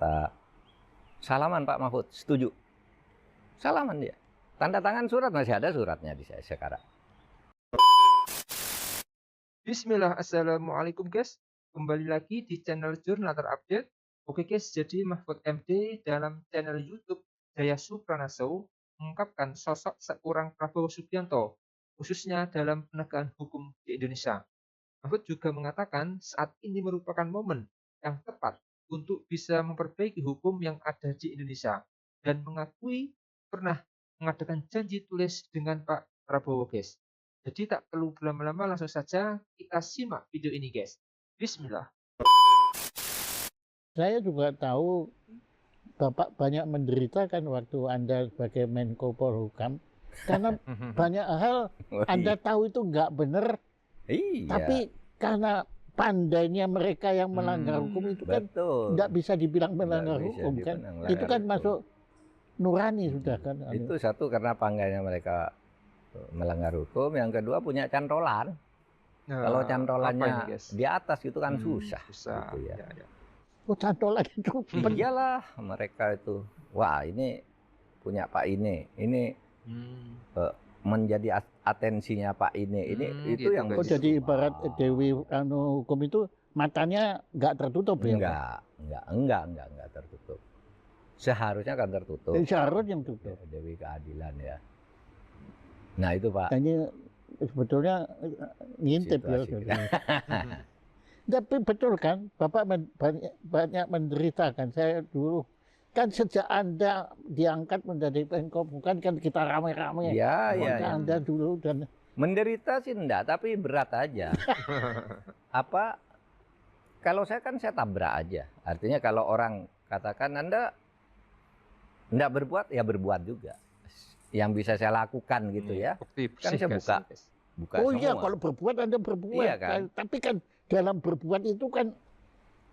kata, salaman Pak Mahfud, setuju. Salaman dia. Tanda tangan surat, masih ada suratnya di saya sekarang. Bismillah, assalamualaikum guys. Kembali lagi di channel Jurnal Terupdate. Oke guys, jadi Mahfud MD dalam channel YouTube Jaya Suprana Show mengungkapkan sosok seorang Prabowo Subianto, khususnya dalam penegakan hukum di Indonesia. Mahfud juga mengatakan saat ini merupakan momen yang tepat untuk bisa memperbaiki hukum yang ada di Indonesia dan mengakui pernah mengadakan janji tulis dengan Pak Prabowo guys. Jadi tak perlu berlama-lama, langsung saja kita simak video ini guys. Bismillah. Saya juga tahu Bapak banyak menderita kan waktu Anda sebagai Menko Polhukam, karena banyak hal Anda tahu itu nggak benar, Iya. tapi karena pandainya mereka yang melanggar hukum itu kan Betul. nggak bisa dibilang melanggar Nggak bisa hukum kan, dibilang itu kan melanggar masuk nurani sudah kan. Itu satu, karena pandainya mereka melanggar hukum. Yang kedua, punya cantolan. Kalau cantolannya di atas itu kan susah. Gitu ya. Oh, cantolan itu Iyalah, mereka itu, wah ini punya Pak ini menjadi atensinya Pak ini itu gitu yang oh, jadi ibarat Dewi hukum itu matanya nggak tertutup ya? Enggak tertutup. Seharusnya kan tertutup. Seharusnya tertutup. Dewi Keadilan ya. Nah itu Pak. Ini sebetulnya ngintip ya. Tapi betul kan, Bapak banyak menderita kan. Saya dulu kan sejak Anda diangkat menjadi Menko, bukan kan kita ramai-ramai. Iya. Anda dulu dan menderita sih enggak, tapi berat aja. Apa? Kalau saya kan saya tabrak aja. Artinya kalau orang katakan Anda enggak berbuat, ya berbuat juga. Yang bisa saya lakukan gitu ya. Kan saya buka oh semua. iya, kalau berbuat Anda berbuat. Iya kan? Tapi kan dalam berbuat itu kan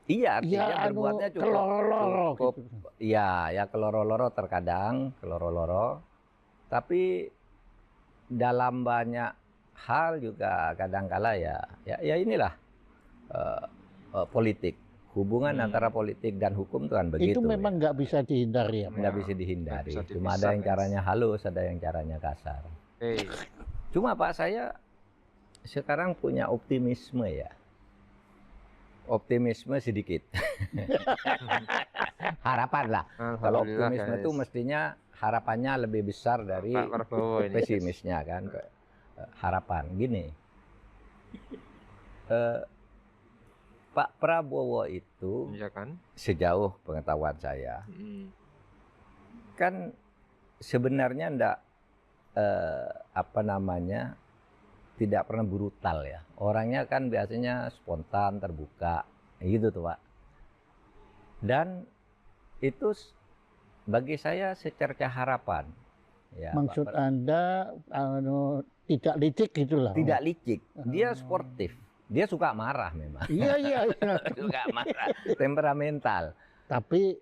iya, artinya ya, berbuatnya cukup gitu. Iya, ya keloro-loro terkadang, keloro-loro. Tapi dalam banyak hal juga kadangkala ya inilah politik. Hubungan antara politik dan hukum itu kan begitu. Itu memang nggak bisa dihindari ya. Nggak bisa dihindari. Cuma ada yang caranya halus, ada yang caranya kasar. Cuma Pak, saya sekarang punya optimisme ya. Optimisme sedikit. Harapan lah. Kalau optimisme itu mestinya harapannya lebih besar dari pesimisnya kan. Harapan gini. Pak Prabowo itu sejauh pengetahuan saya kan sebenarnya enggak tidak pernah brutal ya. Orangnya kan biasanya spontan, terbuka, gitu tuh Pak. Dan itu bagi saya secerca harapan. Ya, maksud Anda tidak licik gitulah. Tidak licik, dia sportif. Dia suka marah memang. Iya. Suka marah, temperamental. Tapi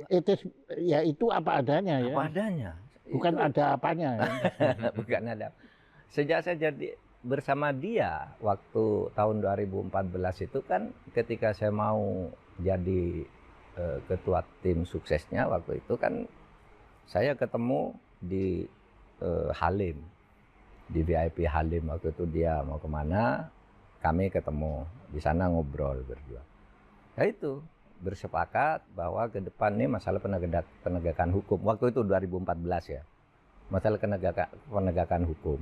itu apa adanya ya. Apa adanya. Bukan itu, ada apanya ya. Bukan ada. Sejak saya jadi bersama dia waktu tahun 2014 itu kan, ketika saya mau jadi ketua tim suksesnya waktu itu kan, saya ketemu di Halim, di VIP Halim. Waktu itu dia mau kemana, kami ketemu di sana, ngobrol berdua. Nah itu bersepakat bahwa ke depan ini masalah penegakan hukum. Waktu itu 2014 ya, masalah penegakan hukum.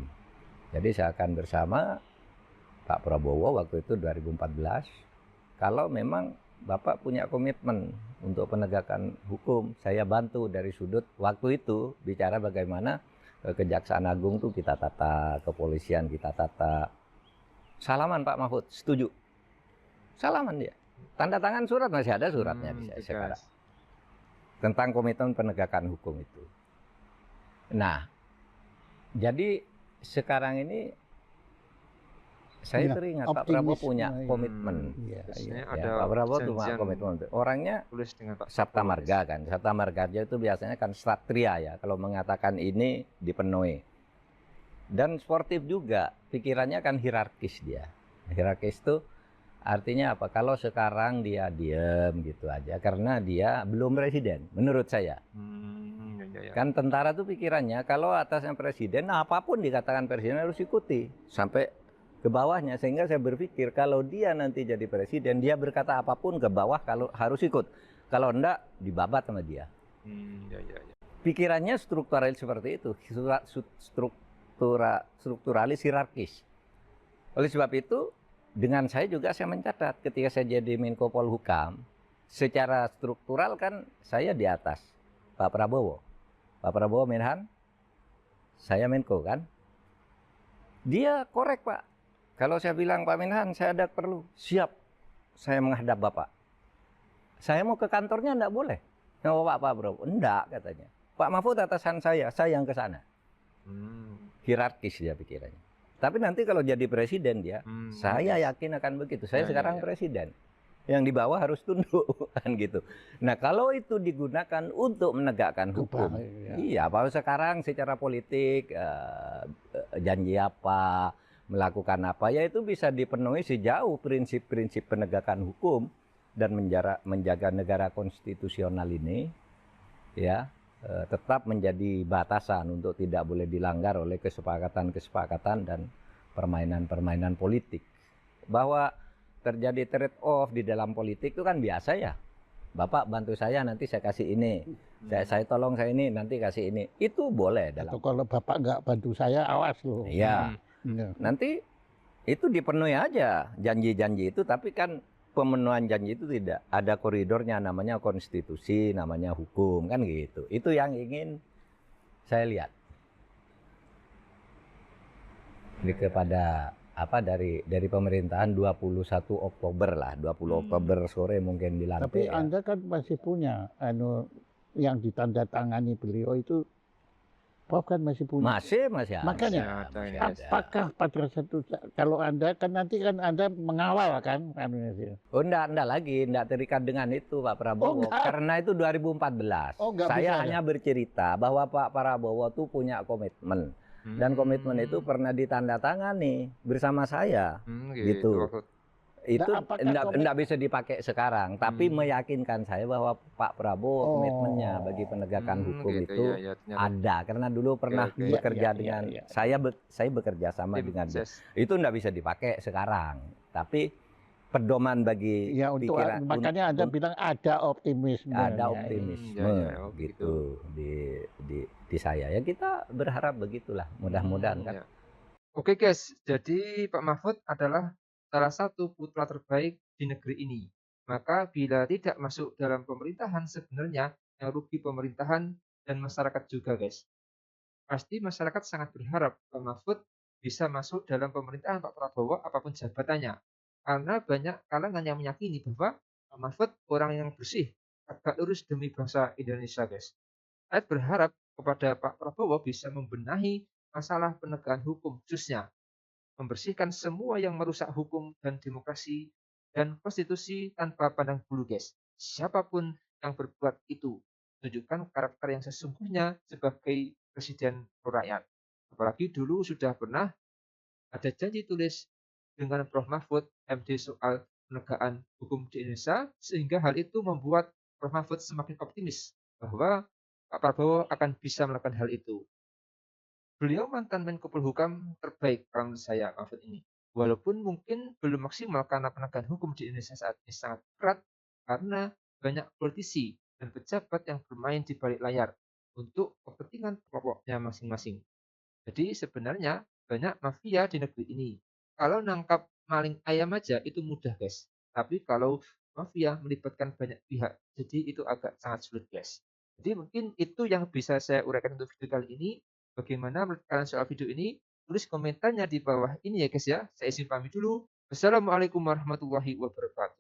Jadi saya akan bersama Pak Prabowo waktu itu 2014. Kalau memang Bapak punya komitmen untuk penegakan hukum, saya bantu dari sudut waktu itu bicara bagaimana Kejaksaan Agung tuh kita tata, kepolisian kita tata. Salaman Pak Mahfud, setuju. Salaman dia. Tanda tangan surat, masih ada suratnya di saya sekarang. Tentang komitmen penegakan hukum itu. Nah, jadi sekarang ini saya teringat Pak Prabowo punya komitmen. Pak Prabowo tuh punya komitmen. Orangnya Sabta Marga kan. Sabta Marga itu biasanya kan satria ya. Kalau mengatakan ini dipenuhi. Dan sportif juga. Pikirannya kan hierarkis dia. Hierarkis itu Artinya apa? Kalau sekarang dia diem gitu aja karena dia belum presiden, menurut saya. Ya. Kan tentara tuh pikirannya kalau atasnya presiden, nah apapun dikatakan presiden harus ikuti sampai ke bawahnya. Sehingga saya berpikir kalau dia nanti jadi presiden, dia berkata apapun ke bawah kalau harus ikut. Kalau enggak dibabat sama dia. Ya. Pikirannya struktural seperti itu, strukturalis hierarkis. Oleh sebab itu, dengan saya juga saya mencatat ketika saya jadi Menko Polhukam, secara struktural kan saya di atas Pak Prabowo. Pak Prabowo Menhan, saya Menko kan. Dia korek Pak. Kalau saya bilang Pak Menhan, saya ada perlu, siap saya menghadap Bapak. Saya mau ke kantornya enggak boleh. Nah, Pak Prabowo, enggak katanya. Pak Mahfud atasan saya yang ke sana. Hierarkis dia pikirannya. Tapi nanti kalau jadi presiden dia, saya yakin akan begitu. Saya sekarang presiden. Yang di bawah harus tunduk kan gitu. Nah, kalau itu digunakan untuk menegakkan hukum. Iya, bahwa sekarang secara politik janji apa, melakukan apa, ya itu bisa dipenuhi sejauh prinsip-prinsip penegakan hukum dan menjaga negara konstitusional ini ya tetap menjadi batasan untuk tidak boleh dilanggar oleh kesepakatan-kesepakatan dan permainan-permainan politik. Bahwa terjadi trade off di dalam politik itu kan biasa ya. Bapak bantu saya nanti saya kasih ini. Saya tolong saya ini nanti kasih ini. Itu boleh dalam. Atau kalau Bapak nggak bantu saya awas loh. Iya. Nanti itu dipenuhi aja janji-janji itu, tapi kan pemenuhan janji itu tidak ada koridornya, namanya konstitusi, namanya hukum kan gitu. Itu yang ingin saya lihat. Ini kepada apa dari pemerintahan 21 Oktober lah, 20 Oktober sore mungkin dilantik. Tapi Anda kan masih punya yang ditandatangani beliau itu Prof kan masih punya. Masih ada. Makanya apakah pada satu kalau Anda kan nanti kan Anda mengawal kan Oh enggak lagi, enggak terikat dengan itu Pak Prabowo. Karena itu 2014. Saya hanya bercerita bahwa Pak Prabowo tuh punya komitmen. Dan komitmen itu pernah ditandatangani bersama saya. Gitu. Itu enggak bisa dipakai sekarang, tapi meyakinkan saya bahwa Pak Prabowo komitmennya bagi penegakan hukum itu ada, karena dulu pernah bekerja dengan saya bekerja sama dengan dia. Itu enggak bisa dipakai sekarang, tapi pedoman bagi pikiran. Makanya Anda bilang ada optimisme. Ada optimisme gitu di saya. Ya kita berharap begitulah, mudah-mudahan kan. Oke guys, jadi Pak Mahfud adalah salah satu putra terbaik di negeri ini. Maka bila tidak masuk dalam pemerintahan sebenarnya yang rugi pemerintahan dan masyarakat juga guys. Pasti masyarakat sangat berharap Pak Mahfud bisa masuk dalam pemerintahan Pak Prabowo apapun jabatannya. Karena banyak kalangan yang meyakini bahwa Pak Mahfud orang yang bersih, tegak lurus demi bangsa Indonesia guys. Saya berharap kepada Pak Prabowo bisa membenahi masalah penegakan hukum khususnya. Membersihkan semua yang merusak hukum dan demokrasi dan konstitusi tanpa pandang bulu guys. Siapapun yang berbuat itu, tunjukkan karakter yang sesungguhnya sebagai presiden rakyat. Apalagi dulu sudah pernah ada janji tulis dengan Prof. Mahfud MD soal penegakan hukum di Indonesia, sehingga hal itu membuat Prof. Mahfud semakin optimis bahwa Pak Prabowo akan bisa melakukan hal itu. Beliau mantan Menko Polhukam terbaik kalau menurut saya Mahfud ini. Walaupun mungkin belum maksimal karena penegakan hukum di Indonesia saat ini sangat berat karena banyak politisi dan pejabat yang bermain di balik layar untuk kepentingan kelompoknya masing-masing. Jadi sebenarnya banyak mafia di negeri ini. Kalau nangkap maling ayam aja itu mudah guys. Tapi kalau mafia melibatkan banyak pihak, jadi itu agak sangat sulit guys. Jadi mungkin itu yang bisa saya uraikan untuk video kali ini. Bagaimana menurut kalian soal video ini? Tulis komentarnya di bawah ini ya guys ya. Saya izin pamit dulu. Wassalamualaikum warahmatullahi wabarakatuh.